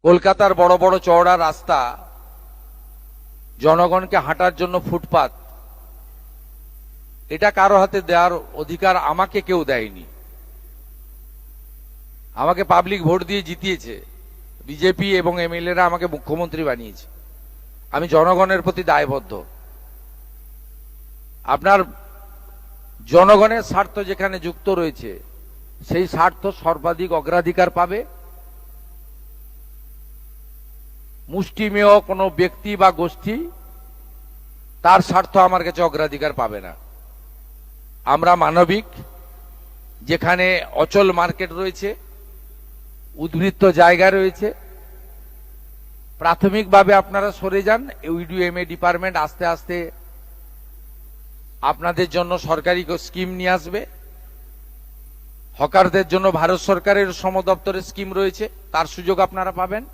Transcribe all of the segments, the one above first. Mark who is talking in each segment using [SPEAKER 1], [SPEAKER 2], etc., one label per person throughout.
[SPEAKER 1] কলকাতার বড় বড় চওড়া রাস্তা, জনগণকে হাঁটার জন্য ফুটপাত, এটা কারো হাতে দেওয়ার অধিকার আমাকে কেউ দেয়নি। আমাকে পাবলিক ভোট দিয়ে জিতিয়েছে, বিজেপি এবং এমএলএরা আমাকে মুখ্যমন্ত্রী বানিয়েছে। আমি জনগণের প্রতি দায়বদ্ধ। আপনার জনগণের স্বার্থ যেখানে যুক্ত রয়েছে, সেই স্বার্থ সর্বাধিক অগ্রাধিকার পাবে। মুষ্টিমেয় কোনো ব্যক্তি বা গোষ্ঠী তার স্বার্থ আমার কাছে অগ্রাধিকার পাবে না। আমরা মানবিক, যেখানে অচল মার্কেট রয়েছে, উদ্বৃত্ত জায়গা রয়েছে, প্রাথমিকভাবে আপনারা সরে যান। ইউডিএমএ ডিপার্টমেন্ট আস্তে আস্তে আপনাদের জন্য সরকারি স্কিম নিয়ে আসবে। হকারদের জন্য ভারত সরকারের শ্রম দপ্তরের স্কিম রয়েছে, তার সুযোগ আপনারা পাবেন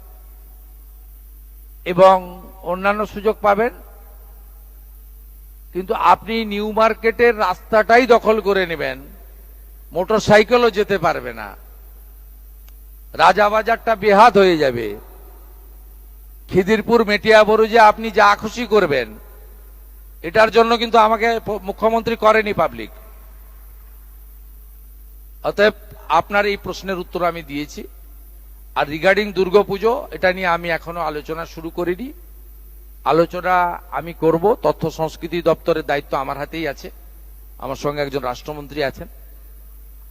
[SPEAKER 1] এবং অন্যান্য সুযোগ পাবেন। কিন্তু আপনি নিউ মার্কেটের রাস্তাটাই দখল করে নেবেন, মোটরসাইকেলও যেতে পারবে না, রাজাবাজারটা বেহাত হয়ে যাবে, খিদিরপুর মেটিয়াবুরুজে আপনি যা খুশি করবেন। এটার জন্য কিন্তু আমাকে মুখ্যমন্ত্রী করেনি পাবলিক। অতএব আপনার এই প্রশ্নের উত্তর আমি দিয়েছি। আর রিগার্ডিং দুর্গাপুজো, এটা নিয়ে আমি এখনো আলোচনা শুরু করিনি। আলোচনা আমি করব। তথ্য সংস্কৃতি দপ্তরের দায়িত্ব আমার হাতেই আছে, আমার সঙ্গে একজন রাষ্ট্রমন্ত্রী আছেন।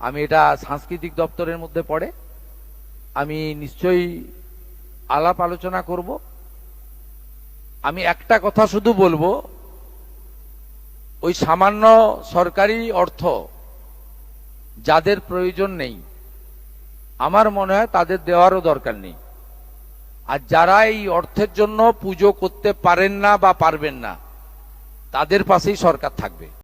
[SPEAKER 1] আমি এটা সাংস্কৃতিক দপ্তরের মধ্যে পড়ে, আমি নিশ্চয়ই আলাপ আলোচনা করব। আমি একটা কথা শুধু বলবো, ওই সামান্য সরকারি অর্থ যাদের প্রয়োজন নেই, আমার মনে হয় তাদের দেওয়ারও দরকার নেই। আর যারা এই অর্থের জন্য পুজো করতে পারেন না বা পারবেন না, তাদের পাশেই সরকার থাকবে।